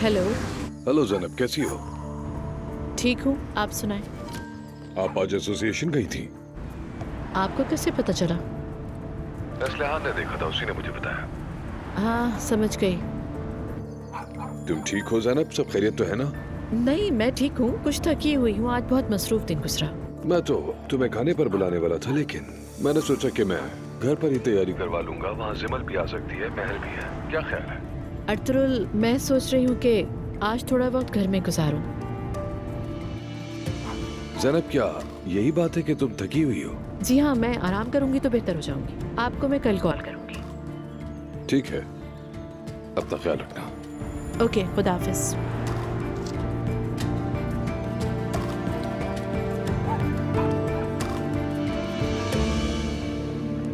Hello. Hello Zainab, कैसी हो? ठीक हूँ, आप सुनाएं। आप आज एसोसिएशन गई थी? आपको कैसे पता चला? असलहान ने देखा था, उसी ने मुझे बताया। हाँ, समझ गई। तुम ठीक हो जैनब? सब खैरियत तो है ना? नहीं, मैं ठीक हूँ, कुछ थकी हुई हूँ, आज बहुत मसरूफ दिन गुजरा। मैं तो तुम्हें खाने पर बुलाने वाला था, लेकिन मैंने सोचा कि मैं घर पर ही तैयारी करवा लूंगा। वहाँ जिमल भी आ सकती है, महल भी है, क्या ख्याल है? अर्तुल, मैं सोच रही हूँ कि आज थोड़ा वक्त घर में गुजारूं। जैनब, क्या यही बात है कि तुम थकी हुई हो? जी हाँ, मैं आराम करूंगी तो बेहतर हो जाऊंगी। आपको मैं कल कॉल करूंगी। ठीक है, अपना ख्याल रखना। ओके, खुदा हाफिज।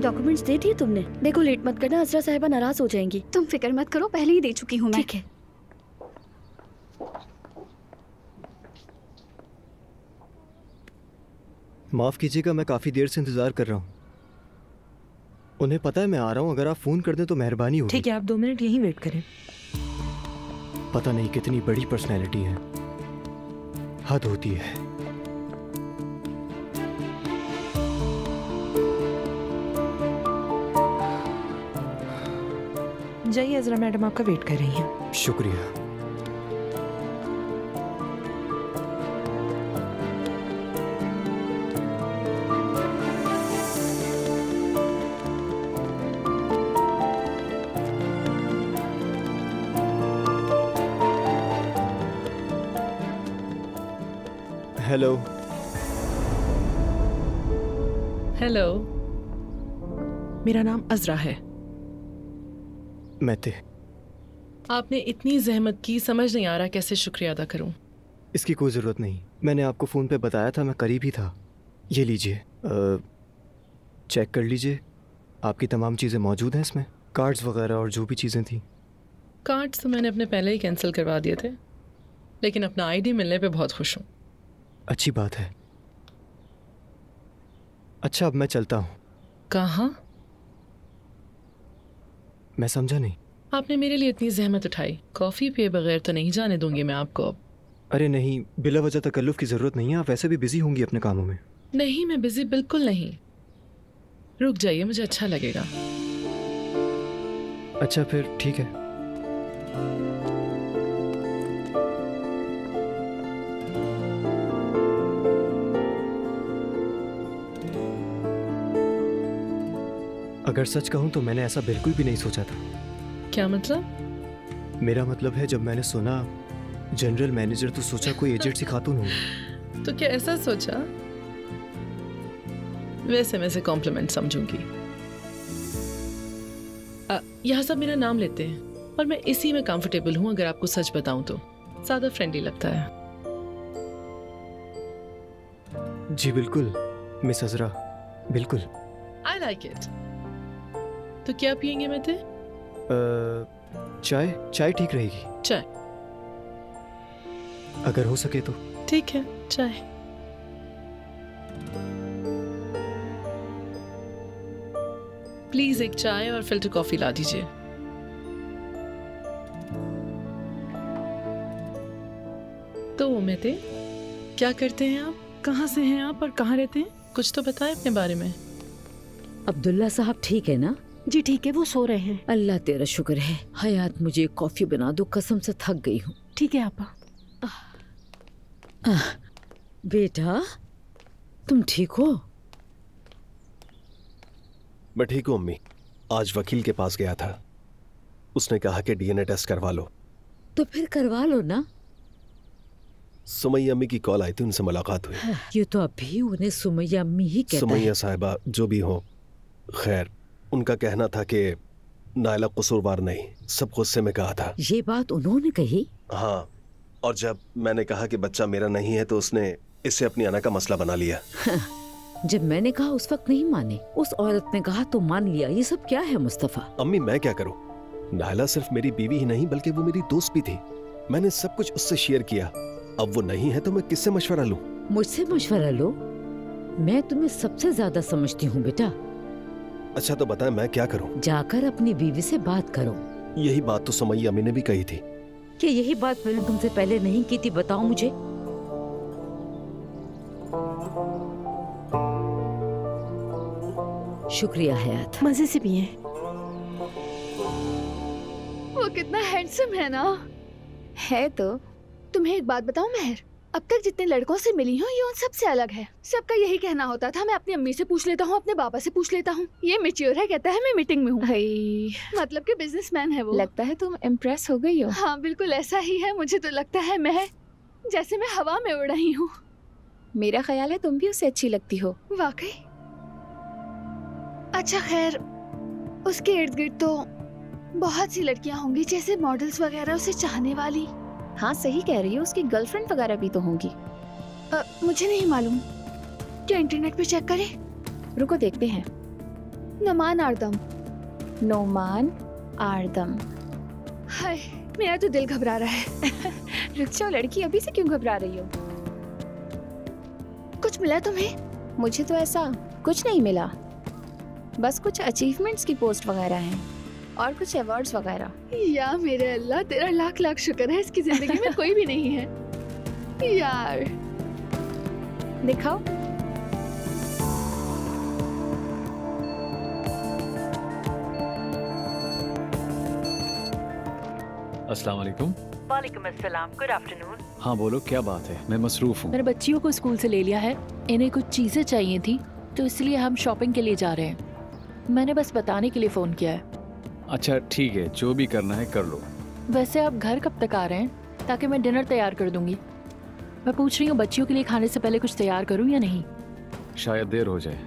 डॉक्यूमेंट्स दे दिए तुमने? देखो लेट मत करना, अजरा साहिबा नाराज हो जाएंगी। तुम फिक्र मत करो, पहले ही दे चुकी हूँ मैं। ठीक है। माफ कीजिएगा, मैं काफी देर से इंतजार कर रहा हूँ। उन्हें पता है मैं आ रहा हूँ, अगर आप फोन कर दें तो मेहरबानी होगी। ठीक है, आप 2 मिनट यहीं वेट करें। पता नहीं कितनी बड़ी पर्सनैलिटी है, हद होती है। जाइए, अजरा मैडम आपका वेट कर रही हैं। शुक्रिया। हेलो। हेलो, मेरा नाम अजरा है। मैते। आपने इतनी जहमत की, समझ नहीं आ रहा कैसे शुक्रिया अदा करूं। इसकी कोई ज़रूरत नहीं, मैंने आपको फ़ोन पे बताया था, मैं करीब ही था। ये लीजिए, चेक कर लीजिए, आपकी तमाम चीज़ें मौजूद हैं इसमें, कार्ड्स वगैरह और जो भी चीज़ें थी। कार्ड्स तो मैंने अपने पहले ही कैंसिल करवा दिए थे, लेकिन अपना आईडी मिलने पे बहुत खुश हूँ। अच्छी बात है। अच्छा, अब मैं चलता हूँ। कहाँ? मैं समझा नहीं। आपने मेरे लिए इतनी जहमत उठाई, कॉफ़ी पिए बगैर तो नहीं जाने दूंगी मैं आपको अब। अरे नहीं, बिला वजह तकल्लुफ़ की ज़रूरत नहीं है, आप वैसे भी बिज़ी होंगी अपने कामों में। नहीं, मैं बिजी बिल्कुल नहीं। रुक जाइए, मुझे अच्छा लगेगा। अच्छा फिर ठीक है। अगर सच कहूं तो मैंने ऐसा बिल्कुल भी नहीं सोचा था। क्या मतलब? मेरा मतलब है, जब मैंने सुना जनरल मैनेजर तो सोचा कोई एजेंट सी खातून होगी। तो क्या ऐसा सोचा? वैसे मैं इसे कॉम्प्लीमेंट समझूंगी। यहाँ सब मेरा नाम लेते हैं और मैं इसी में कंफर्टेबल हूँ। अगर आपको सच बताऊं तो ज्यादा फ्रेंडली लगता है। जी बिल्कुल मिस अजरा, बिल्कुल। I like it. तो क्या पियेंगे मैते? चाय? चाय ठीक रहेगी। चाय? अगर हो सके तो। ठीक है, चाय। प्लीज एक चाय और फिल्टर कॉफी ला दीजिए। तो मैते, क्या करते हैं आप? कहाँ से हैं आप और कहाँ रहते हैं? कुछ तो बताएं अपने बारे में। अब्दुल्ला साहब ठीक है ना? जी ठीक है, वो सो रहे हैं। अल्लाह तेरा शुक्र है। हयात, मुझे कॉफी बना दो, कसम से थक गई हूँ। ठीक है आपा। बेटा, तुम ठीक हो? मैं ठीक हूँ अम्मी। आज वकील के पास गया था, उसने कहा कि डीएनए टेस्ट करवा लो। तो फिर करवा लो ना। सुमैया अम्मी की कॉल आई थी, उनसे मुलाकात हुई। ये तो अभी उन्हें सुमैया अम्मी ही कहता है। सुमैया साहिबा जो भी हो, खैर उनका कहना था कि नायला कसूरवार नहीं, सब गुस्से में कहा था। ये बात उन्होंने कही? हाँ, और जब मैंने कहा कि बच्चा मेरा नहीं है तो उसने इससे अपनी अना का मसला बना लिया। जब मैंने कहा उस वक्त नहीं माने, उस औरत ने कहा तो मान लिया। ये सब क्या है मुस्तफा? अम्मी मैं क्या करूं? नायला सिर्फ मेरी बीवी ही नहीं बल्कि वो मेरी दोस्त भी थी। मैंने सब कुछ उससे शेयर किया। अब वो नहीं है तो मैं किससे मशवरा लूं? मुझसे मशवरा लो? मैं तुम्हें सबसे ज्यादा समझती हूँ बेटा। अच्छा तो बताएं मैं क्या करूं? जाकर अपनी बीवी से बात करो। यही बात तो सुमैया अम्मी ने भी कही थी। क्या यही बात मैंने तुमसे पहले नहीं की थी? बताओ मुझे। शुक्रिया हयात। मजे से पिए। वो कितना हैंडसम है ना। है तो। तुम्हें एक बात बताऊं महर, अब तक जितने लड़कों से मिली हूँ ये उन सबसे अलग है। सबका यही कहना होता था मैं अपनी अम्मी से पूछ लेता हूँ, अपने पापा से पूछ लेता हूँ। ये मैच्योर है, कहता है मैं मीटिंग में हूँ। मतलब कि बिजनेसमैन है वो। लगता है तुम इम्प्रेस हो गई हो। हाँ बिल्कुल ऐसा ही है। मुझे तो लगता है मैं जैसे मैं हवा में उड़ रही हूँ। मेरा ख्याल है तुम भी उससे अच्छी लगती हो। वाकई। अच्छा खैर, उसके इर्द गिर्द तो बहुत सी लड़कियाँ होंगी जैसे मॉडल्स वगैरह उसे चाहने वाली। हाँ सही कह रही हो, उसकी गर्लफ्रेंड वगैरह भी तो होंगी। मुझे नहीं मालूम, क्या इंटरनेट पे चेक करें? रुको देखते हैं। नोमान आर्दम। नोमान आर्दम। हाय मेरा तो दिल घबरा रहा है। रुक जाओ लड़की, अभी से क्यों घबरा रही हो? कुछ मिला तुम्हें? मुझे तो ऐसा कुछ नहीं मिला, बस कुछ अचीवमेंट्स की पोस्ट वगैरह हैं और कुछ अवार्ड्स वगैरह। या मेरे अल्लाह, तेरा लाख लाख शुक्र है इसकी जिंदगी में कोई भी नहीं है। यार दिखाओ। अस्सलाम वालेकुम। वालेकुम अस्सलाम, गुड आफ्टरनून। हाँ बोलो, क्या बात है? मैं मसरूफ हूँ। मैंने बच्चियों को स्कूल से ले लिया है, इन्हें कुछ चीजें चाहिए थी तो इसलिए हम शॉपिंग के लिए जा रहे हैं। मैंने बस बताने के लिए फोन किया है। अच्छा ठीक है, जो भी करना है कर लो। वैसे आप घर कब तक आ रहे हैं, ताकि मैं डिनर तैयार कर दूंगी। मैं पूछ रही हूँ बच्चियों के लिए खाने से पहले कुछ तैयार करूँ या नहीं? शायद देर हो जाए,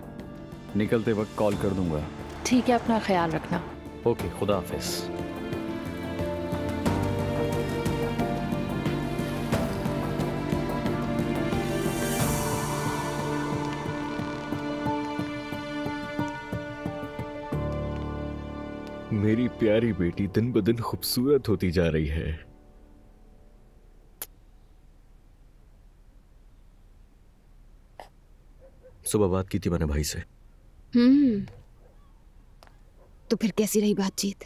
निकलते वक्त कॉल कर दूंगा। ठीक है, अपना ख्याल रखना। ओके, खुदा हाफिज। मेरी प्यारी बेटी दिन ब दिन खूबसूरत होती जा रही है। सुबह बात की थी मैंने भाई से। तो फिर कैसी रही बातचीत?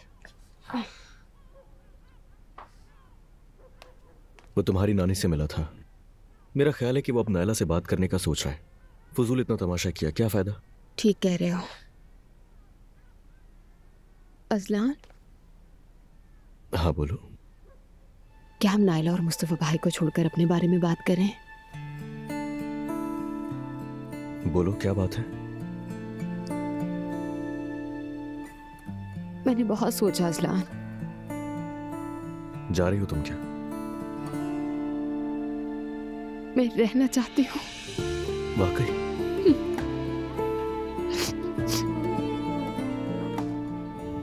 वो तुम्हारी नानी से मिला था। मेरा ख्याल है कि वो अब नायला से बात करने का सोच रहा है। फजूल इतना तमाशा किया, क्या फायदा? ठीक कह रहे हो। अजलान। हाँ बोलो। क्या हम नायला और मुस्तफा भाई को छोड़कर अपने बारे में बात करें? बोलो क्या बात है? मैंने बहुत सोचा अजलान। जा रही हो तुम क्या? मैं रहना चाहती हूँ। वाकई?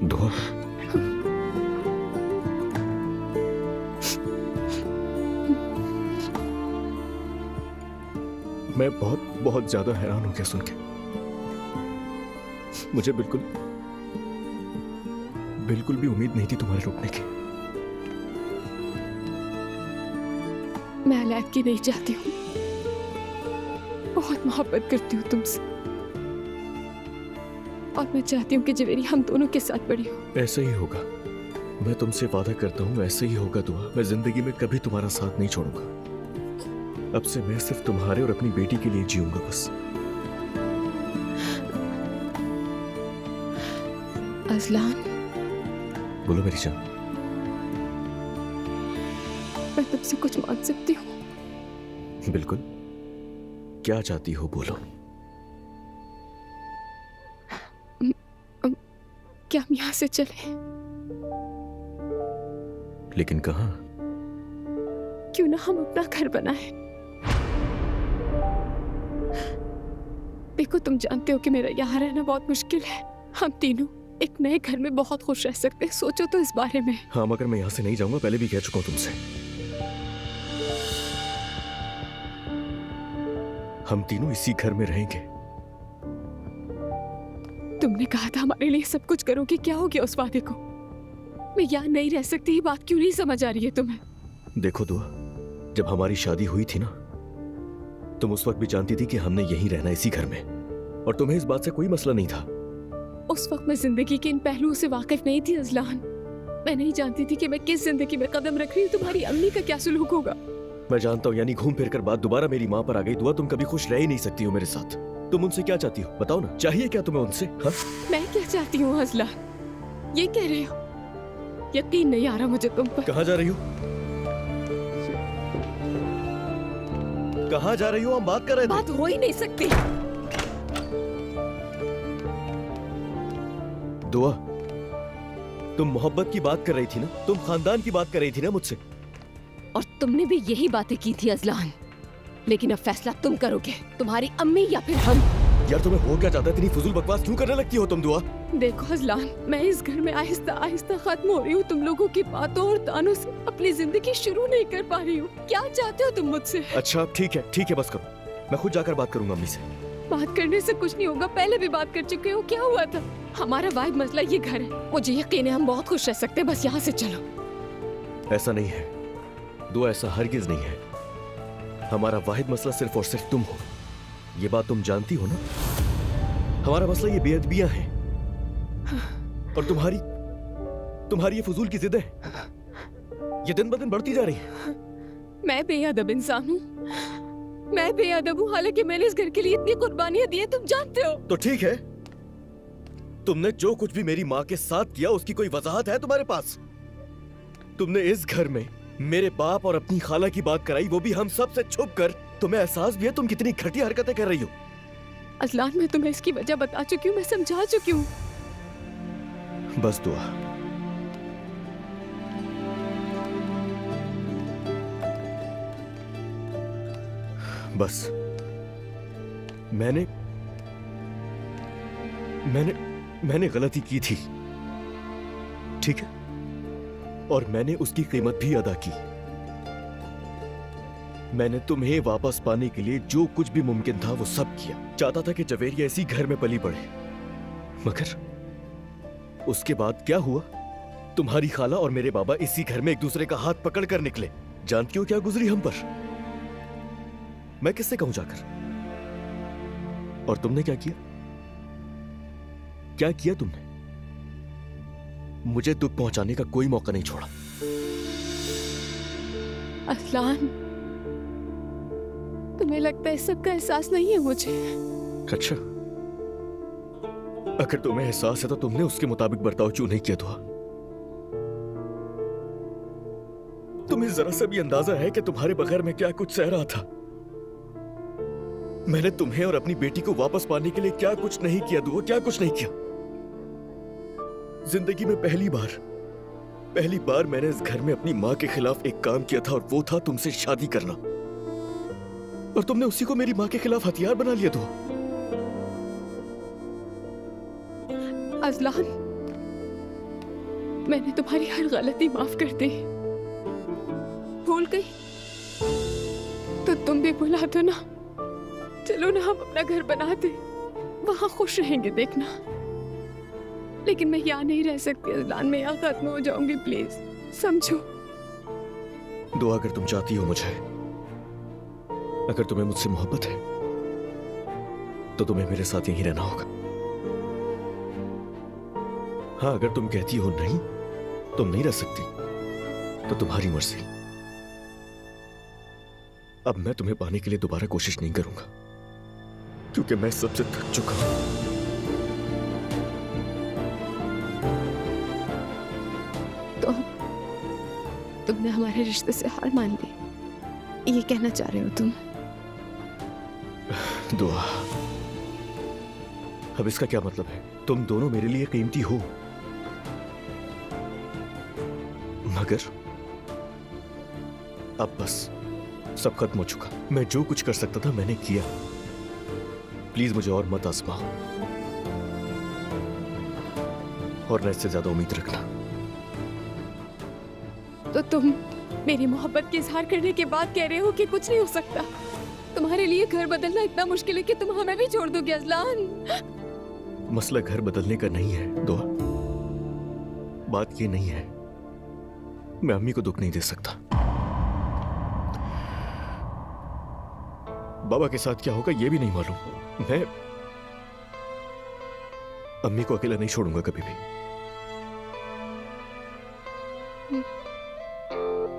दुआ। मैं बहुत ज्यादा हैरान हो गया सुन के। मुझे बिल्कुल भी उम्मीद नहीं थी तुम्हारे रुकने की। मैं अलग नहीं चाहती हूँ, बहुत मोहब्बत करती हूँ तुमसे और मैं चाहती हूँ कि जवेरी हम दोनों के साथ बड़ी हो। ऐसे ही होगा, मैं तुमसे वादा करता हूँ, ऐसे ही होगा दुआ। मैं जिंदगी में कभी तुम्हारा साथ नहीं छोड़ूंगा। अब से मैं सिर्फ तुम्हारे और अपनी बेटी के लिए जीऊंगा बस। अजलान। बोलो मेरी जान। मैं तुमसे कुछ मांग सकती हूँ? बिल्कुल, क्या चाहती हो बोलो। क्या हम यहाँ से चले? लेकिन कहाँ? क्यों ना हम अपना घर बनाएं? देखो तुम जानते हो कि मेरा यहाँ रहना बहुत मुश्किल है। हम तीनों एक नए घर में बहुत खुश रह सकते हैं, सोचो तो इस बारे में। हाँ मगर मैं यहाँ से नहीं जाऊंगा, पहले भी कह चुका हूँ तुमसे। हम तीनों इसी घर में रहेंगे। तुमने कहा था हमारे लिए सब कुछ करोगे, क्या हो गया उस वादे को? मैं यहाँ नहीं रह सकती, ये बात क्यों नहीं समझ आ रही है तुम्हें? देखो दुआ, जब हमारी शादी हुई थी ना, तुम उस वक्त भी जानती थी कि हमने यहीं रहना इसी घर में, और तुम्हें इस बात से कोई मसला नहीं था। उस वक्त मैं जिंदगी के इन पहलुओं से वाकिफ नहीं थी अजलान। मैं नहीं जानती थी कि मैं किस जिंदगी में कदम रख रही हूँ। तुम्हारी अम्मी का क्या सुलूक होगा। मैं जानता हूँ, यानी घूम फिर कर बात दोबारा मेरी माँ पर आ गई। दुआ, तुम कभी खुश रह ही नहीं सकती हो मेरे साथ। तुम उनसे क्या चाहती हो बताओ ना, चाहिए क्या तुम्हें उनसे? हाँ? मैं क्या चाहती हूँ अजलान, ये कह रहे हो? यकीन नहीं आ रहा मुझे तुम पर। कहाँ जा रही हो? कहाँ जा रही हो? हम बात कर रहे थे। बात हो ही नहीं सकती। दुआ, तुम मोहब्बत की बात कर रही थी ना, तुम खानदान की बात कर रही थी ना मुझसे। और तुमने भी यही बातें की थी अजलान, लेकिन अब फैसला तुम करोगे, तुम्हारी अम्मी या फिर हम। यार तुम्हें हो क्या जाता है? इतनी फुजूल बकवास क्यों करने लगती हो तुम दुआ? देखो अजलान, मैं इस घर में आहिस्ता आहिस्ता खत्म हो रही हूँ। तुम लोगों की बातों और तानों से अपनी जिंदगी शुरू नहीं कर पा रही हूँ। क्या चाहते हो तुम मुझसे? अच्छा ठीक है बस करो, मैं खुद जाकर बात करूंगा अम्मी से। बात करने से कुछ नहीं होगा, पहले भी बात कर चुके हो। क्या हुआ था? हमारा वाहिद मसला ये घर है। मुझे यकीन है हम बहुत खुश रह सकते हैं, बस यहाँ से चलो। ऐसा नहीं है दुआ, ऐसा हरगिज नहीं है। हमारा वाहिद मसला सिर्फ और सिर्फ तुम हो, ये बात तुम जानती हो ना। हमारा मसला ये बेअदबियां हैं और तुम्हारी ये फजूल की जिदें ये दिन ब दिन बढ़ती जा रही है। मैं बेअदब इंसान हूँ, मैं बेअदब हूँ, हालांकि मैंने इस घर के लिए इतनी कुर्बानियां दी है, तुम जानते हो। तो ठीक है, तुमने जो कुछ भी मेरी माँ के साथ किया उसकी कोई वजाहत है तुम्हारे पास? तुमने इस घर में मेरे बाप और अपनी खाला की बात कराई, वो भी हम सब से छुप कर। तुम्हें एहसास भी है तुम कितनी घटिया हरकतें कर रही हो? अजलान, मैं तुम्हें इसकी वजह बता चुकी हूँ, मैं समझा चुकी हूँ। बस दुआ, बस मैंने गलती की थी, ठीक है, और मैंने उसकी कीमत भी अदा की। मैंने तुम्हें वापस पाने के लिए जो कुछ भी मुमकिन था वो सब किया। चाहता था कि जवेरिया इसी घर में पली बढ़े, मगर उसके बाद क्या हुआ? तुम्हारी खाला और मेरे बाबा इसी घर में एक दूसरे का हाथ पकड़कर निकले। जानती हो क्या गुजरी हम पर? मैं किससे कहूं जाकर? और तुमने क्या किया? क्या किया तुमने? मुझे दुख पहुंचाने का कोई मौका नहीं छोड़ा। अजलान, तुम्हें लगता है इस सब का एहसास नहीं है मुझे? अच्छा, अगर तुम्हें एहसास है तो तुमने उसके मुताबिक बर्ताव क्यों नहीं किया? तुम्हें जरा सा भी अंदाजा है कि तुम्हारे बगैर मैं क्या कुछ सह रहा था? मैंने तुम्हें और अपनी बेटी को वापस पाने के लिए क्या कुछ नहीं किया दुआ, क्या कुछ नहीं किया। जिंदगी में पहली बार मैंने इस घर में अपनी माँ के खिलाफ एक काम किया था, और वो था तुमसे शादी करना। और तुमने उसी को मेरी माँ के खिलाफ हथियार बना लिया दुआ। अजलान, मैंने तुम्हारी हर गलती माफ कर दी। भूल गई तो तुम भी भुला दो ना। चलो ना, हम अपना घर बनाते, वहां खुश रहेंगे, देखना। लेकिन मैं यहाँ नहीं रह सकती अजलान, मैं यहाँ खत्म हो जाऊंगी, प्लीज समझो। दुआ, अगर तुम चाहती हो मुझे, अगर तुम्हें मुझसे मोहब्बत है तो तुम्हें मेरे साथ यहीं रहना होगा। हाँ, अगर तुम कहती हो नहीं, तुम नहीं रह सकती, तो तुम्हारी मर्जी। अब मैं तुम्हें पाने के लिए दोबारा कोशिश नहीं करूंगा, क्योंकि मैं सबसे थक चुका हूं। तो तुमने हमारे रिश्ते से हार मान ली, ये कहना चाह रहे हो तुम? दुआ, अब इसका क्या मतलब है? तुम दोनों मेरे लिए कीमती हो, मगर अब बस सब खत्म हो चुका। मैं जो कुछ कर सकता था मैंने किया। प्लीज मुझे और मत आजमाओ, और न इससे ज्यादा उम्मीद रखना। तो तुम मेरी मोहब्बत की इजहार करने के बाद कह रहे हो कि कुछ नहीं हो सकता? तुम्हारे लिए घर बदलना इतना मुश्किल है कि तुम हमें भी छोड़ दोगे अजलान? मसला घर बदलने का नहीं है दुआ, बात ये नहीं है। मैं अम्मी को दुख नहीं दे सकता। बाबा के साथ क्या होगा ये भी नहीं मालूम। मैं अम्मी को अकेला नहीं छोड़ूंगा कभी भी।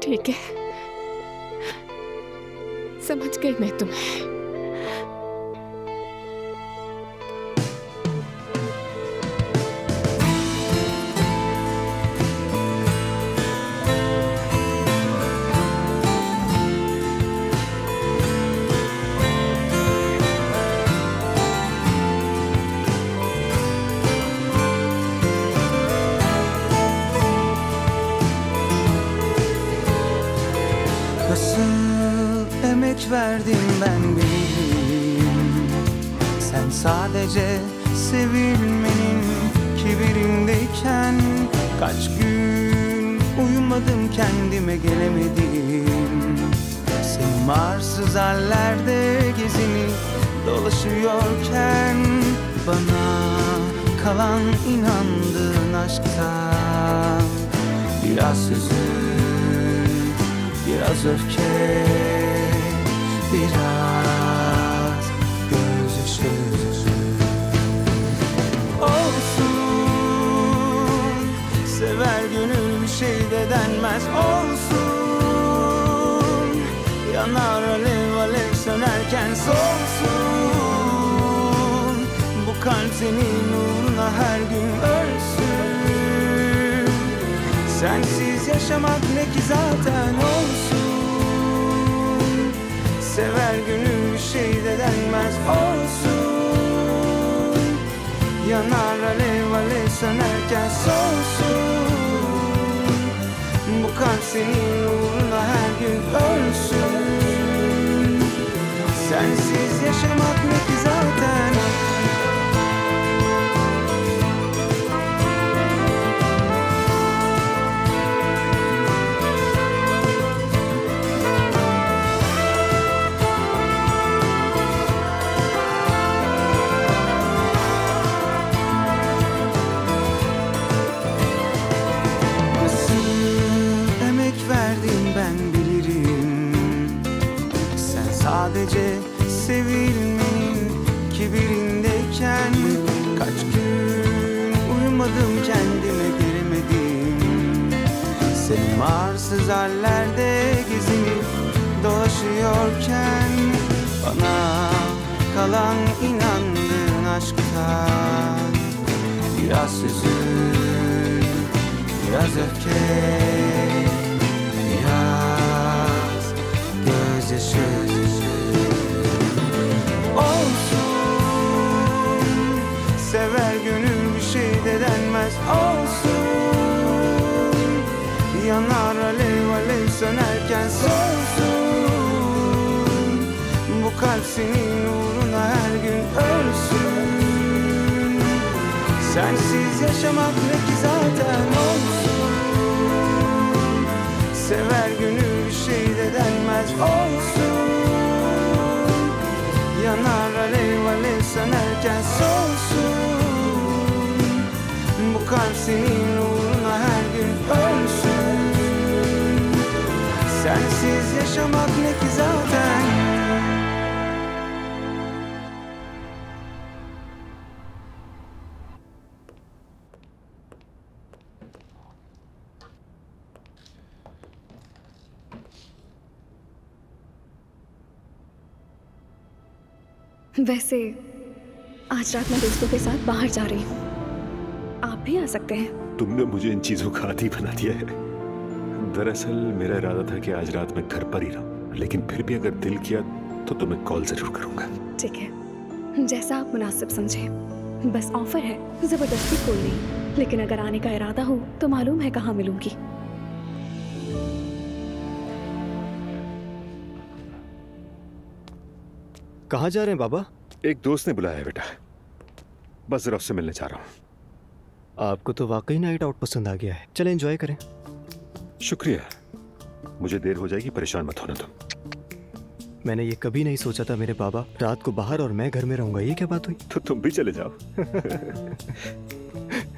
ठीक है, समझ गई मैं तुम्हें। Verdim ben bilirim. Sen sadece sevilmenin kibirindeyken kaç gün uyumadım, kendime gelemedim. Senin arsız hallerde gezinip dolaşıyorken bana kalan inandığın aşktan biraz hüzün, biraz öfke, biraz gözyaşı olsun. Sever gönül bir şey de denmez olsun. Yanar alev alev sönerken solsun. Bu kalp senin uğruna her gün ölsün. Sensiz yaşamak ne ki zaten olsun. Sever gönül bir şey de denmez olsun. Yanar alev alev sönerken solsun. Bu kalp senin uğruna her gün ölsün. Sensiz yaşamak ne ki zaten. Sadece sevilmenin kibirindeyken kaç gün uyumadım, kendime gelemedim. Senin arsız hallerde gezinip dolaşıyorken bana kalan inandığın aşktan biraz hüzün, biraz öfke, biraz gözyaşı olsun. Sever gönül bir şey de denmez olsun. Yanar alev alev sönerken solsun. Bu kalp senin uğruna her gün ölsün. Sensiz yaşamak ne ki zaten olsun. Sever gönül bir şey de denmez olsun. Yanar alev alev sönerken solsun. Bu kalp senin uğruna her gün ölsün. Sensiz yaşamak ne ki zaten. वैसे आज रात मैं दोस्तों के साथ बाहर जा रही हूँ, आप भी आ सकते हैं। तुमने मुझे इन चीजों का आदी बना दिया है। दरअसल मेरा इरादा था कि आज रात मैं घर पर ही रहूं, लेकिन फिर भी अगर दिल किया तो तुम्हें कॉल जरूर करूंगा। ठीक है, जैसा आप मुनासिब समझे। बस ऑफर है, जबरदस्ती कोई नहीं, लेकिन अगर आने का इरादा हो तो मालूम है कहाँ मिलूंगी। कहाँ जा रहे हैं बाबा? एक दोस्त ने बुलाया है बेटा, बस जरा उससे मिलने जा रहा हूँ। आपको तो वाकई नाइट आउट पसंद आ गया है, चले एंजॉय करें। शुक्रिया, मुझे देर हो जाएगी, परेशान मत होना तुम। मैंने ये कभी नहीं सोचा था मेरे बाबा रात को बाहर और मैं घर में रहूंगा, ये क्या बात हुई? तो तुम भी चले जाओ।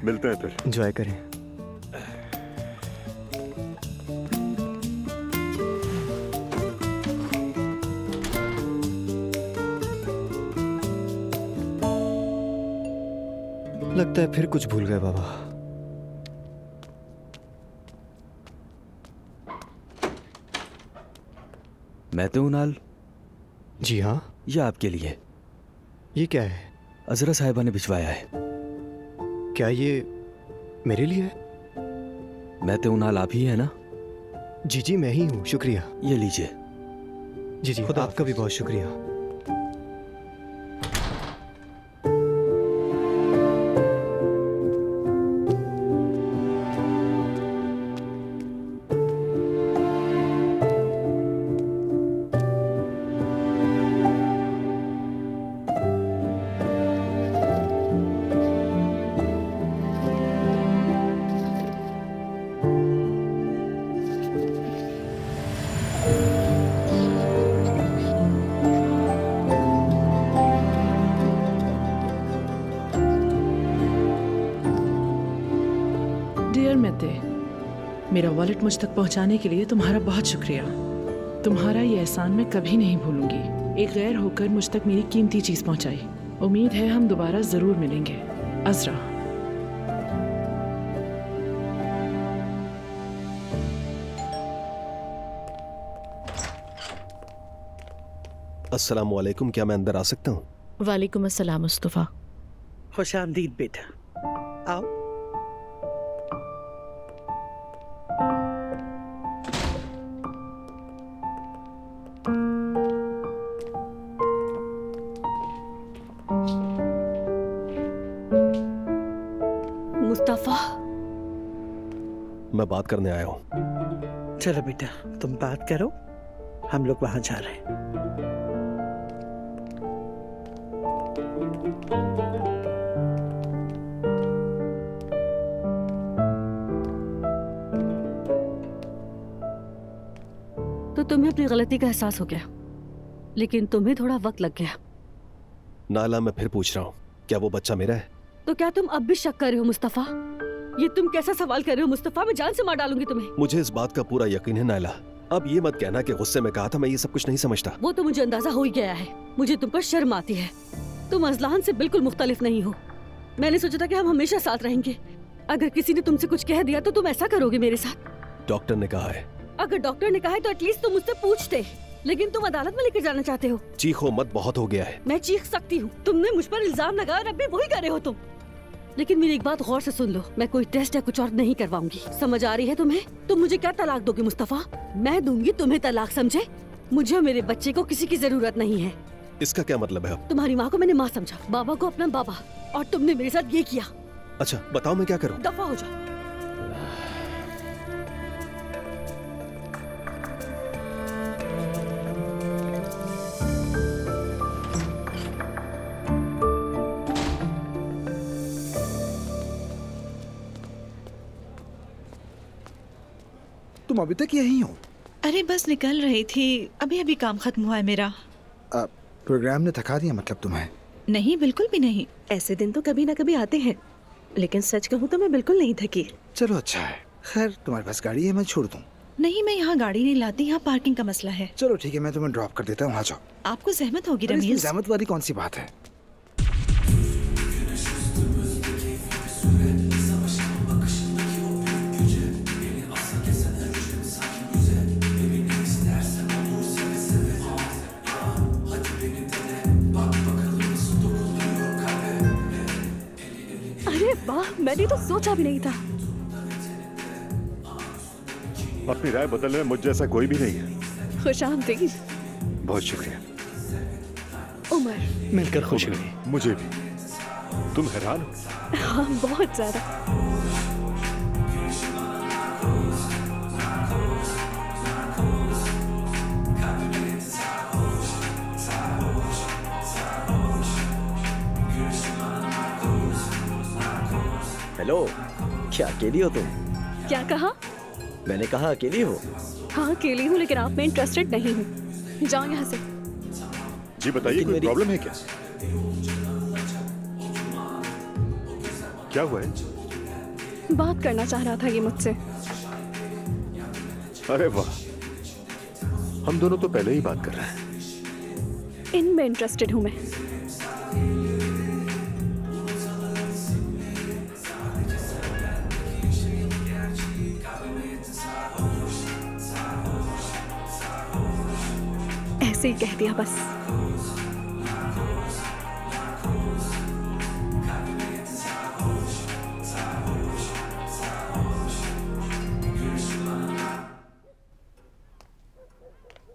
मिलते हैं फिर। एंजॉय करें। लगता है फिर कुछ भूल गए बाबा। मैं तो उनाल। जी हाँ। ये आपके लिए। ये क्या है? अजरा साहिबा ने भिजवाया है। क्या ये मेरे लिए है? मैं तो उनाल आप ही है ना? जी जी मैं ही हूँ, शुक्रिया। ये लीजिए। जी जी आपका भी बहुत शुक्रिया। मेरा वॉलेट मुझ तक पहुंचाने के लिए तुम्हारा बहुत शुक्रिया। तुम्हारा ये एहसान मैं कभी नहीं भूलूंगी। एक गैर होकर मुझ तक मेरी कीमती चीज पहुंचाई। उम्मीद है हम दोबारा जरूर मिलेंगे। अजरा। अस्सलाम वालेकुम, क्या मैं अंदर आ सकता हूँ? वालेकुम अस्सलाम मुस्तफ़ा। खुश आमदीद बेटा, आओ। मुस्तफ़ा, मैं बात करने आया हूँ। चलो बेटा तुम बात करो, हम लोग वहां जा रहे हैं। तो तुम्हें अपनी गलती का एहसास हो गया, लेकिन तुम्हें थोड़ा वक्त लग गया। नाला, मैं फिर पूछ रहा हूँ, क्या वो बच्चा मेरा है? तो क्या तुम अब भी शक कर रहे हो मुस्तफ़ा? ये तुम कैसा सवाल कर रहे हो मुस्तफ़ा? मैं जान से मार डालूंगी तुम्हें। मुझे इस बात का पूरा यकीन है नाला। अब ये मत कहना कि गुस्से में कहा था, मैं ये सब कुछ नहीं समझता। वो तो मुझे अंदाजा हो ही गया है। मुझे तुम पर शर्म आती है। तुम अजलान से बिल्कुल मुख्तलिफ नहीं हो। मैंने सोचा था कि हम हमेशा साथ रहेंगे। अगर किसी ने तुमसे कुछ कह दिया तो तुम ऐसा करोगे मेरे साथ? डॉक्टर ने कहा है। अगर डॉक्टर ने कहा है तो एटलीस्ट तुम मुझसे पूछते, लेकिन तुम अदालत में लेकर जाना चाहते हो। चीखो मत, बहुत हो गया है। मैं चीख सकती हूँ, तुमने मुझ पर इल्जाम लगाया और अब भी वही कर रहे हो तुम। लेकिन मेरी एक बात गौर से सुन लो, मैं कोई टेस्ट या कुछ और नहीं करवाऊंगी। समझ आ रही है तुम्हें? तुम मुझे क्या तलाक दोगे मुस्तफ़ा? मैं दूंगी तुम्हें तलाक, समझे? मुझे और मेरे बच्चे को किसी की जरूरत नहीं है। इसका क्या मतलब है? तुम्हारी माँ को मैंने माँ समझा, बाबा को अपना बाबा, और तुमने मेरे साथ ये किया। अच्छा बताओ मैं क्या करूँ? दफा हो जाओ। तुम अभी तक यहीं हो? अरे बस निकल रही थी, अभी अभी काम खत्म हुआ है मेरा। प्रोग्राम ने थका दिया मतलब तुम्हें? नहीं बिल्कुल भी नहीं। ऐसे दिन तो कभी ना कभी आते हैं, लेकिन सच कहूँ तो मैं बिल्कुल नहीं थकी। चलो अच्छा है। खैर तुम्हारे पास गाड़ी है, मैं छोड़ दूँ? नहीं मैं यहाँ गाड़ी नहीं लाती, यहाँ पार्किंग का मसला है। चलो ठीक है, मैं तुम्हें ड्रॉप कर देता हूँ, आ जाओ। आपको जहमत होगी रमीज। जहमत वाली कौन सी बात है? वाह, मैंने तो सोचा भी नहीं था। अपनी राय बदलने में मुझ जैसा कोई भी नहीं है। खुशामदीद। बहुत शुक्रिया। उमर, मिलकर खुशी हुई। मुझे भी। तुम हैरान हो? हाँ बहुत ज्यादा। हेलो, क्या अकेली हो तुम? क्या कहा? मैंने कहा अकेली हो। हाँ अकेली हूँ, लेकिन आप में इंटरेस्टेड नहीं हूँ। जाओ यहाँ से। जी बताइए, कोई प्रॉब्लम है क्या? क्या हुआ है? बात करना चाह रहा था ये मुझसे। अरे वाह, हम दोनों तो पहले ही बात कर रहे हैं। इनमें इंटरेस्टेड हूँ मैं। ऐसे ही कह दिया बस।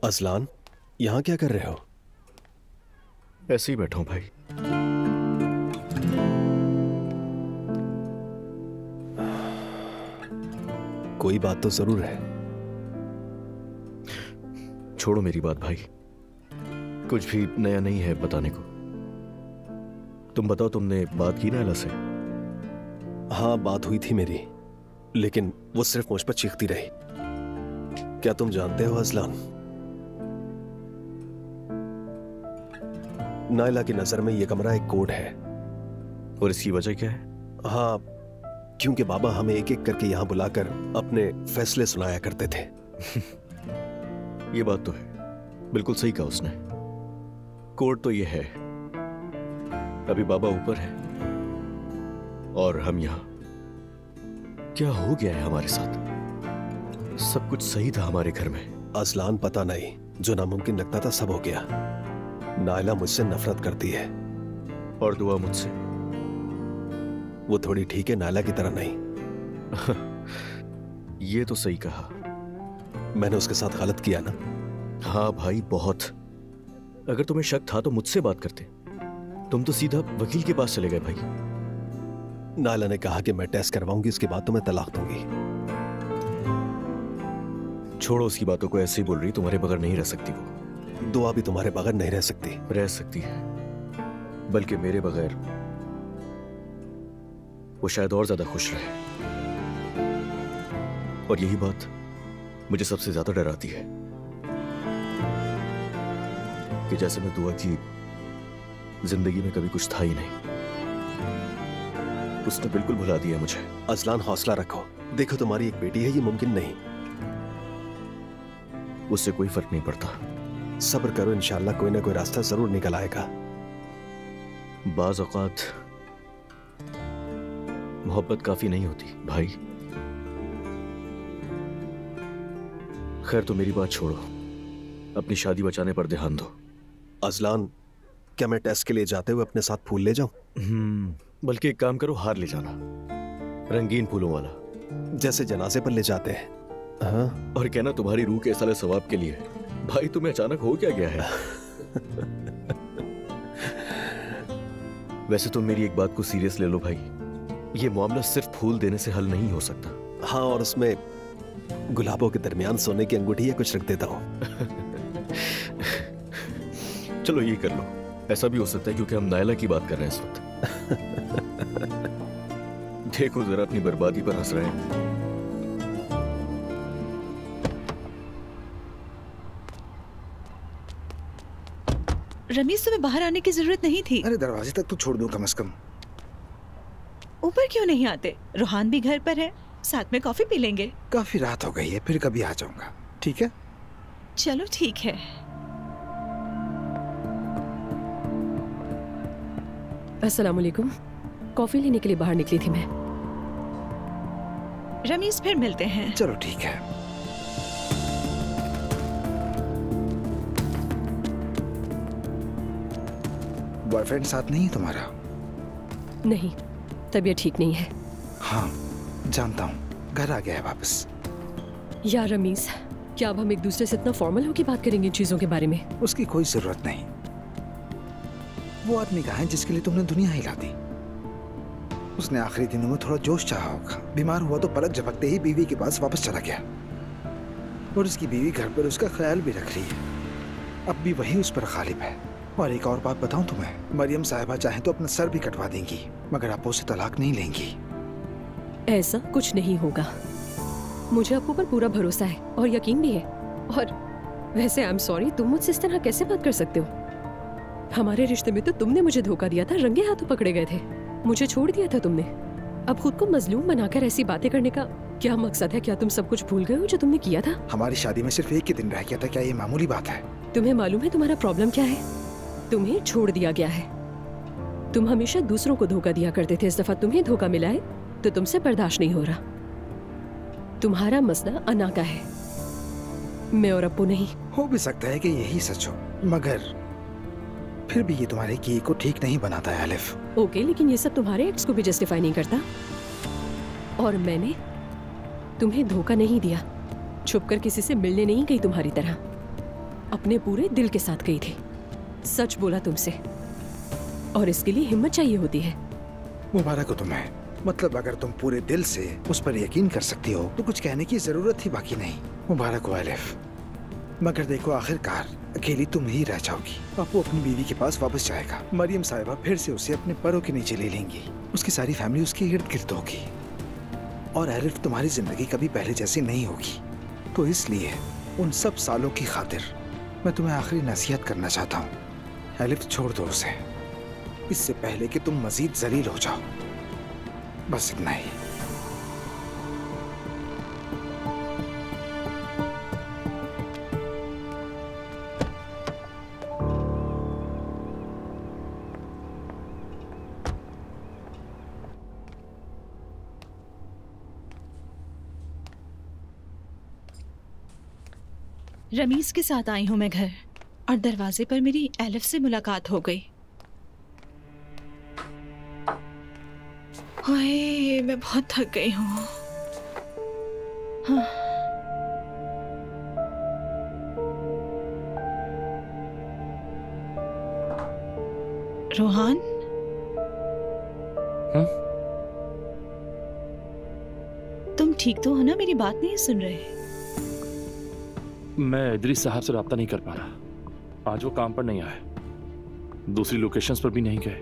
असलान, यहाँ क्या कर रहे हो? ऐसे ही बैठा हूं भाई। कोई बात तो जरूर है। छोड़ो मेरी बात भाई, कुछ भी नया नहीं है बताने को। तुम बताओ, तुमने बात की नायला से? हाँ, बात हुई थी मेरी, लेकिन वो सिर्फ मुझ पर चीखती रही। क्या तुम जानते हो असलान, नायला की नजर में ये कमरा एक कोड है। और इसकी वजह क्या है? हाँ, क्योंकि बाबा हमें एक एक करके यहाँ बुलाकर अपने फैसले सुनाया करते थे। ये बात तो है, बिल्कुल सही कहा उसने। कोड तो ये है, अभी बाबा ऊपर है और हम यहाँ। क्या हो गया है हमारे साथ? सब कुछ सही था हमारे घर में। असलान, पता नहीं, जो नामुमकिन लगता था सब हो गया। नायला मुझसे नफरत करती है। और दुआ मुझसे? वो थोड़ी ठीक है, नायला की तरह नहीं। ये तो सही कहा। मैंने उसके साथ गलत किया ना? हाँ भाई, बहुत। अगर तुम्हें शक था तो मुझसे बात करते। तुम तो सीधा वकील के पास चले गए भाई। नायला ने कहा कि मैं टेस्ट करवाऊंगी, इसके बाद तो मैं तलाक दूंगी। छोड़ो उसकी बातों को, ऐसे ही बोल रही, तुम्हारे बगैर नहीं रह सकती वो। दुआ भी तुम्हारे बगैर नहीं रह सकती। रह सकती है, बल्कि मेरे बगैर वो शायद और ज्यादा खुश रहे। और यही बात मुझे सबसे ज्यादा डराती है कि जैसे मैं दुआ की जिंदगी में कभी कुछ था ही नहीं, उसने बिल्कुल भुला दिया मुझे। असलान, हौसला रखो। देखो, तुम्हारी एक बेटी है, ये मुमकिन नहीं। उससे कोई फर्क नहीं पड़ता। सब्र करो, इंशाल्लाह कोई ना कोई रास्ता जरूर निकल आएगा। बाज़ औक़ात मोहब्बत काफी नहीं होती भाई। खैर, तो मेरी बात छोड़ो, अपनी शादी बचाने पर ध्यान दो। असलान, क्या मैं टेस्ट के लिए जाते हुए अपने साथ फूल ले जाऊं? बल्कि एक काम करो, हार ले जाना, रंगीन फूलों वाला, जैसे जनाजे पर ले जाते हैं। हाँ। और कहना तुम्हारी रूह के साले सवाब के लिए। भाई, तुम्हें अचानक हो क्या गया है? वैसे तुम मेरी एक बात को सीरियस ले लो भाई, ये मामला सिर्फ फूल देने से हल नहीं हो सकता। हाँ, और उसमें गुलाबों के दरमियान सोने की अंगूठी या कुछ रख देता हूँ। चलो ये कर लो। ऐसा भी हो सकता है क्योंकि हम नायला की बात कर रहे हैं इस वक्त। देखो जरा, अपनी बर्बादी पर हंस रहे हैं। रमीज, तुम्हें बाहर आने की जरूरत नहीं थी। अरे दरवाजे तक तो छोड़ दूं कम से कम। ऊपर क्यों नहीं आते? रोहान भी घर पर है, साथ में कॉफी पी लेंगे। काफी रात हो गई है, फिर कभी आ जाऊंगा। ठीक है? चलो ठीक है। अस्सलाम वालेकुम। कॉफी लेने के लिए बाहर निकली थी मैं। रमीज, फिर मिलते हैं। चलो ठीक है। बॉयफ्रेंड साथ नहीं है तुम्हारा? नहीं, तबीयत ठीक नहीं है। हाँ जानता हूँ, घर आ गया है वापस। यार रमीज, क्या अब हम एक दूसरे से इतना फॉर्मल होकर बात करेंगे इन चीजों के बारे में? उसकी कोई जरूरत नहीं। वो आदमी कहाँ है जिसके लिए तुमने दुनिया हिला दी? उसने आखिरी दिनों में थोड़ा जोश चाहा होगा। बीमार हुआ तो पलक झपकते ही बीवी के पास वापस चला गया, और उसकी बीवी घर पर उसका ख्याल भी रख रही है। अब भी वही उस पर गालिब है। और एक और बात बताऊं तुम्हें, मरियम साहिबा चाहे तो अपना सर भी कटवा देंगी, मगर आप उसे तलाक नहीं लेंगी। ऐसा कुछ नहीं होगा। मुझे आपको पर पूरा भरोसा है और यकीन भी है। और वैसे आई एम सॉरी, तुम मुझसे इस तरह कैसे बात कर सकते हो? हमारे रिश्ते में तो तुमने मुझे धोखा दिया था, रंगे हाथों पकड़े गए थे, मुझे छोड़ दिया था तुमने। अब खुद को मजलूम बनाकर ऐसी बातें करने का क्या मकसद है? क्या तुम सब कुछ भूल गए हो जो तुमने किया था? हमारी शादी में सिर्फ एक ही दिन रह गया था, क्या ये मामूली बात है? तुम्हें मालूम है तुम्हारा प्रॉब्लम क्या है? तुम्हें छोड़ दिया गया है। तुम हमेशा दूसरों को धोखा दिया करते थे, इस दफा तुम्हें धोखा मिला है तो तुमसे बर्दाश्त नहीं हो रहा। तुम्हारा मसला अना का है। मैं और अप्पू नहीं। हो भी सकता है कि यही सच हो, मगर फिर भी ये तुम्हारे किए को ठीक नहीं बनाता है आलिफ। ओके, लेकिन ये सब तुम्हारे एक्स को भी जस्टिफाई नहीं करता। और मैंने तुम्हें धोखा नहीं दिया, छुपकर किसी से मिलने नहीं गई तुम्हारी तरह, अपने पूरे दिल के साथ गई थी। सच बोला तुमसे, और इसके लिए हिम्मत चाहिए होती है। मुबारक हो तुम्हें। मतलब अगर तुम पूरे दिल से उस पर यकीन कर सकती हो तो कुछ कहने की जरूरत ही बाकी नहीं। मुबारक हो आलिफ। मगर देखो, आखिरकार अकेली तुम ही रह जाओगी। वो अपनी बीवी के पास वापस जाएगा। मरियम साहिबा फिर से उसे अपने पैरों के नीचे ले लेंगी। उसकी सारी फैमिली उसके इर्द गिर्द होगी, और आलिफ तुम्हारी जिंदगी कभी पहले जैसी नहीं होगी। तो इसलिए उन सब सालों की खातिर मैं तुम्हें आखिरी नसीहत करना चाहता हूँ, आलिफ छोड़ दो उसे, इससे पहले कि तुम मजीद जलील हो जाओ। बस इतना ही। रमीज के साथ आई हूँ मैं घर, और दरवाजे पर मेरी एलिफ से मुलाकात हो गई। ओए, मैं बहुत थक गई हूँ। हाँ। रोहान, तुम ठीक तो हो ना? मेरी बात नहीं सुन रहे? मैं इदरीस साहब से राब्ता नहीं कर पा रहा। आज वो काम पर नहीं आए, दूसरी लोकेशंस पर भी नहीं गए।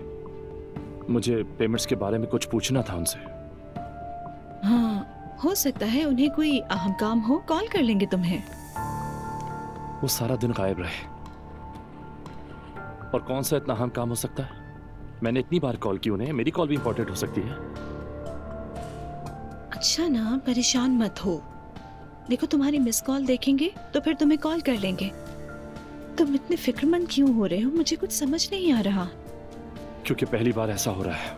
मुझे पेमेंट्स के बारे में कुछ पूछना था उनसे। हाँ, हो सकता है उन्हें कोई अहम काम हो, कॉल कर लेंगे तुम्हें। वो सारा दिन गायब रहे, और कौन सा इतना अहम काम हो सकता है? मैंने इतनी बार कॉल की उन्हें, मेरी कॉल भी इंपॉर्टेंट हो सकती है। अच्छा ना, परेशान मत हो। देखो, तुम्हारी मिस कॉल देखेंगे तो फिर तुम्हें कॉल कर लेंगे। तुम इतने फिक्रमंद क्यों हो रहे हो? मुझे कुछ समझ नहीं आ रहा। क्योंकि पहली बार ऐसा हो रहा है।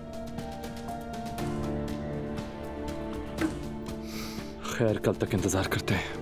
खैर, कल तक इंतजार करते हैं।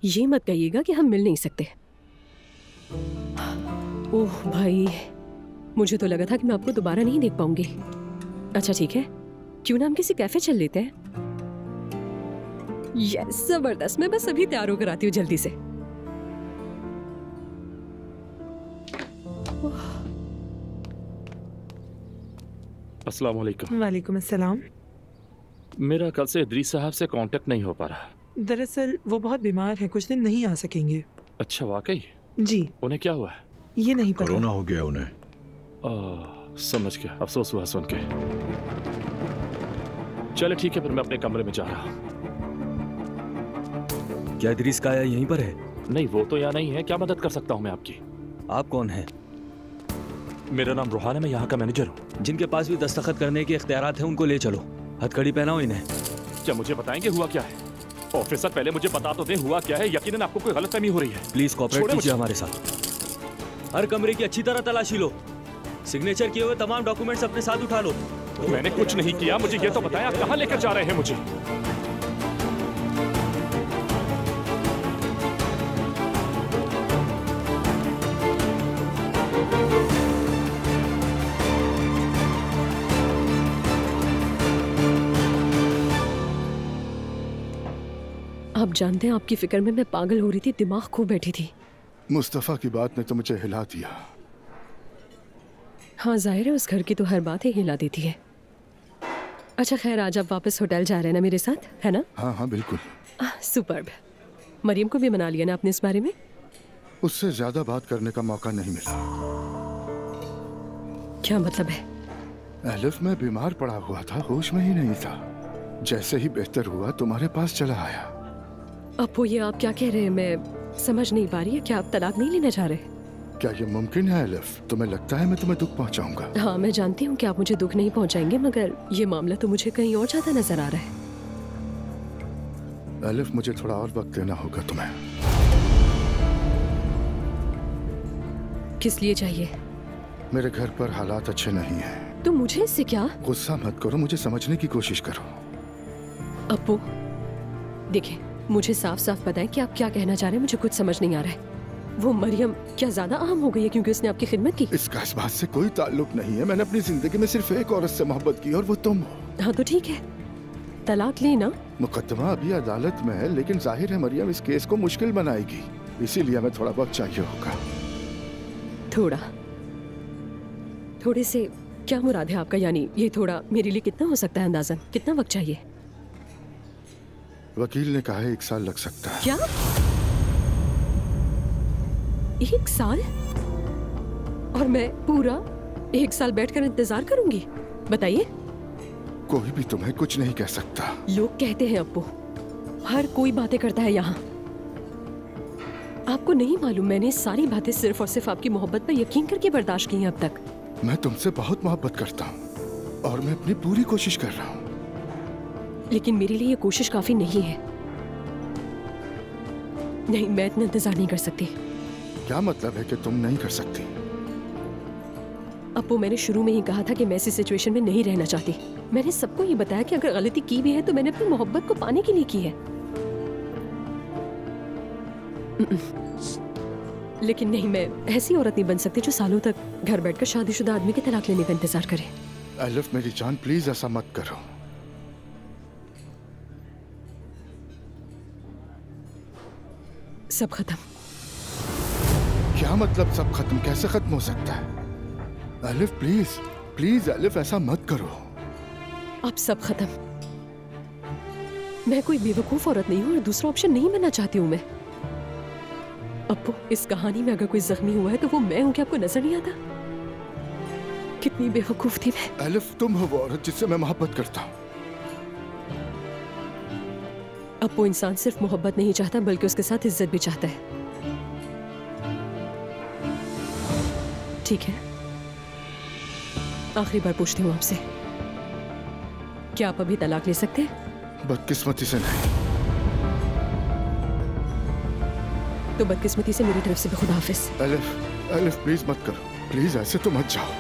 ये मत कहिएगा कि हम मिल नहीं सकते। ओह भाई, मुझे तो लगा था कि मैं आपको दोबारा नहीं देख पाऊंगी। अच्छा ठीक है, क्यों ना हम किसी कैफे चल लेते हैं? यस, जबरदस्त। मैं बस अभी तैयार होकर आती हूँ जल्दी से। अस्सलाम वालेकुम। वालेकुम अस्सलाम। मेरा कल से इदरीस साहब से कांटेक्ट नहीं हो पा रहा। दरअसल वो बहुत बीमार हैं, कुछ दिन नहीं आ सकेंगे। अच्छा, वाकई? जी। उन्हें क्या हुआ है? ये नहीं पता। कोरोना हो गया उन्हें। समझ गया, अफसोस हुआ सुन के। चले ठीक है, फिर मैं अपने कमरे में जा रहा हूँ। क्या इदरीस का आया यहीं पर है? नहीं, वो तो यहाँ नहीं है। क्या मदद कर सकता हूँ मैं आपकी? आप कौन हैं? मेरा नाम रोहान है, मैं यहाँ का मैनेजर हूँ। जिनके पास भी दस्तखत करने के इख्तियारात हैं उनको ले चलो। हथकड़ी पहनाओ इन्हें। क्या मुझे बताएंगे हुआ क्या है? ऑफिसर पहले मुझे बता तो दें हुआ क्या है। यकीनन आपको कोई गलतफहमी हो रही है। प्लीज कोऑपरेट कीजिए हमारे साथ। हर कमरे की अच्छी तरह तलाशी लो। सिग्नेचर किए हुए तमाम डॉक्यूमेंट्स अपने साथ उठा लो। मैंने कुछ नहीं किया, मुझे ये तो बताएं आप कहाँ लेकर जा रहे हैं मुझे? आप जानते हैं आपकी फिक्र में मैं पागल हो रही थी, दिमाग खो बैठी थी। मुस्तफा की बात ने तो मुझे हिला दिया। हाँ जाहिर है उस घर की तो हर बात ही हिला देती है। अच्छा खैर आज आप वापस होटल जा रहे हैं ना मेरे साथ, है ना? हाँ हाँ बिल्कुल। सुपर्ब। मरियम को भी मना लिया ना आपने इस बारे में? उससे ज्यादा बात करने का मौका नहीं मिला। क्या मतलब है? एलिफ में बीमार पड़ा हुआ था, होश में ही नहीं था। जैसे ही बेहतर हुआ तुम्हारे पास चला आया। अप्पू ये आप क्या कह रहे हैं? मैं समझ नहीं पा रही है। क्या आप तलाक नहीं लेना चाह रहे? क्या ये मुमकिन है एलिफ? तुम्हें लगता है मैं तुम्हें दुख पहुंचाऊंगा? हाँ मैं जानती हूँ कि आप मुझे दुख नहीं पहुंचाएंगे, मगर ये मामला तो मुझे कहीं और ज्यादा नजर आ रहा है। एलिफ मुझे थोड़ा और वक्त देना होगा तुम्हें। किस लिए चाहिए? मेरे घर पर हालात अच्छे नहीं हैं। तो मुझे इससे क्या? गुस्सा मत करो, मुझे समझने की कोशिश करो। अप्पू देखिए मुझे साफ साफ बताएं कि आप क्या कहना चाह रहे हैं, मुझे कुछ समझ नहीं आ रहा है। वो मरियम क्या ज्यादा अहम हो गई है क्योंकि उसने आपकी खिदमत की? इसका इस बात से कोई ताल्लुक नहीं है। मैंने अपनी जिंदगी में सिर्फ एक औरत से मोहब्बत की और वो तुम हो। हाँ तो ठीक है, तलाक ली ना। मुकदमा अभी अदालत में है, लेकिन जाहिर है मरियम इस केस को मुश्किल बनाएगी, इसीलिए हमें थोड़ा वक्त चाहिए होगा। थोड़े से क्या मुराद है आपका? यानी ये थोड़ा मेरे लिए कितना हो सकता है अंदाजन? कितना वक्त चाहिए? वकील ने कहा है 1 साल लग सकता है। क्या 1 साल? और मैं पूरा 1 साल बैठकर इंतजार करूंगी? बताइए। कोई भी तुम्हें कुछ नहीं कह सकता। लोग कहते हैं अप्पू, हर कोई बातें करता है यहाँ। आपको नहीं मालूम मैंने सारी बातें सिर्फ और सिर्फ आपकी मोहब्बत पर यकीन करके बर्दाश्त की हैं अब तक। मैं तुमसे बहुत मोहब्बत करता हूँ और मैं अपनी पूरी कोशिश कर रहा हूँ, लेकिन मेरे लिए ये कोशिश काफी नहीं है। नहीं मैं इतना इंतजार नहीं कर सकती। क्या मतलब है कि तुम नहीं कर सकती? अप्पू मैंने शुरू में ही कहा था कि मैं ऐसी सिचुएशन में नहीं रहना चाहती। मैंने सबको ये बताया कि अगर गलती की भी है तो मैंने अपनी मोहब्बत को पाने के लिए की है। लेकिन नहीं, मैं ऐसी औरत नहीं बन सकती जो सालों तक घर बैठकर शादीशुदा आदमी के तलाक लेने का इंतजार करे। एलिफ मेरी जान प्लीज ऐसा मत करो। सब खत्म। क्या मतलब सब खत्म? कैसे खत्म हो सकता है? एलिफ प्लीज प्लीज एलिफ ऐसा मत करो। अब सब खत्म। मैं कोई बेवकूफ औरत नहीं हूँ और दूसरा ऑप्शन नहीं बनना चाहती हूँ मैं। अप्पू इस कहानी में अगर कोई जख्मी हुआ है तो वो मैं हूँ। क्या आपको नजर नहीं आता? कितनी बेवकूफ थी मैं। एलिफ तुम हो वो औरत जिससे मैं मोहब्बत करता हूँ। अप्पू इंसान सिर्फ मोहब्बत नहीं चाहता बल्कि उसके साथ इज्जत भी चाहता है। ठीक है, आखिरी बार पूछती हूँ आपसे, क्या आप अभी तलाक ले सकते हैं? बदकिस्मती से नहीं। तो बदकिस्मती से मेरी तरफ से भी खुदा हाफिज। एलिफ प्लीज मत करो, प्लीज ऐसे तो मत जाओ।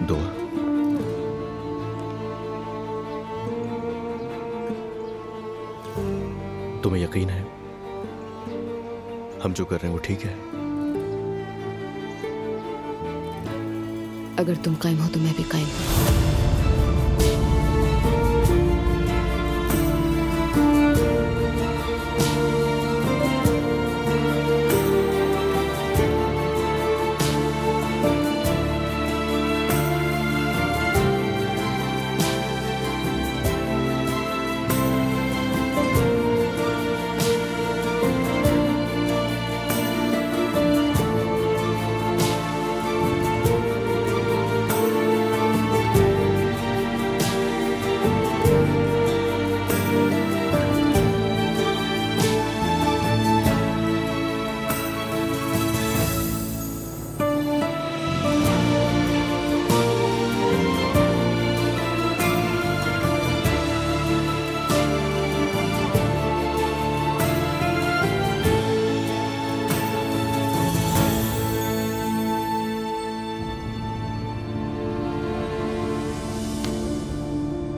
दुआ। तुम्हें यकीन है हम जो कर रहे हैं वो ठीक है? अगर तुम कायम हो तो मैं भी कायम हूं।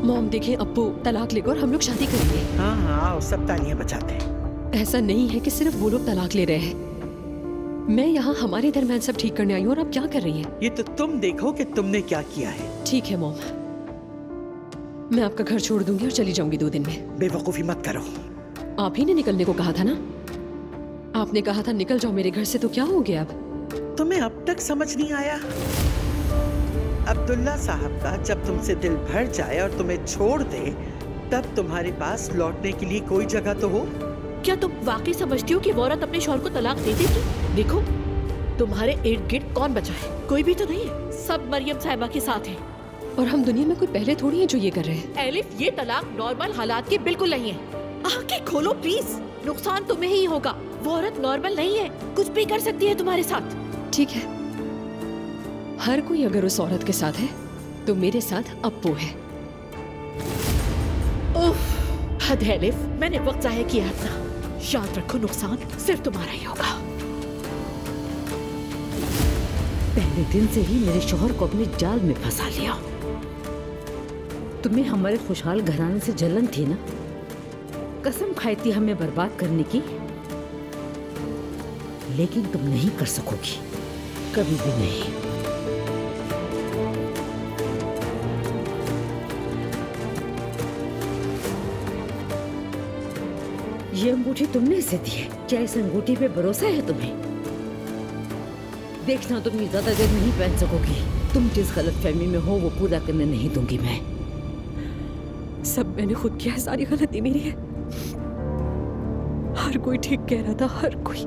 मॉम देखें, अब्बू तलाक लेकर और हम लोग शादी करेंगे। हाँ हाँ, सब तालियां बजाते हैं। ऐसा नहीं है कि सिर्फ वो लोग तलाक ले रहे हैं। मैं यहाँ हमारे दरमियान सब ठीक करने आई हूँ और आप क्या कर रही हैं? ये तो तुम देखो कि तुमने क्या किया है। ठीक है मॉम, मैं आपका घर छोड़ दूंगी और चली जाऊंगी 2 दिन में। बेवकूफी मत करो। आप ही ने निकलने को कहा था ना? आपने कहा था निकल जाओ मेरे घर से, तो क्या हो गया अब? तुम्हें अब तक समझ नहीं आया? अब्दुल्ला साहब का जब तुमसे दिल भर जाए और तुम्हें छोड़ दे, तब तुम्हारे पास लौटने के लिए कोई जगह तो हो। क्या तुम वाकई समझती हो कि वो औरत अपने शौहर को तलाक दे देगी? देखो, तुम्हारे इर्द गिर्द कौन बचा है? कोई भी तो नहीं है, सब मरियम साहिबा के साथ है। और हम दुनिया में कोई पहले थोड़ी है जो ये कर रहे हैं। एलिफ, ये तलाक नॉर्मल हालात के बिल्कुल नहीं है। आंखें खोलो प्लीज, नुकसान तुम्हें ही होगा। वो औरत नॉर्मल नहीं है, कुछ भी कर सकती है तुम्हारे साथ। ठीक है, हर कोई अगर उस औरत के साथ है तो मेरे साथ अब्बू है। उफ, हद है एलिफ, मैंने वक्त जाया किया अपना। याद रखो, नुकसान सिर्फ तुम्हारा ही होगा। पहले दिन से ही मेरे शौहर को अपने जाल में फंसा लिया। तुम्हें हमारे खुशहाल घराने से जलन थी ना? कसम खाई थी हमें बर्बाद करने की, लेकिन तुम नहीं कर सकोगी, कभी भी नहीं। ये अंगूठी तुमने इसे दी है, क्या इस अंगूठी पे भरोसा है तुम्हें? देखना, तुम ये ज्यादा देर नहीं पहन सकोगी। तुम जिस गलतफहमी में हो वो पूरा करने नहीं दूंगी मैं। सब मैंने खुद किया है, सारी गलती मेरी है। हर कोई ठीक कह रहा था, हर कोई।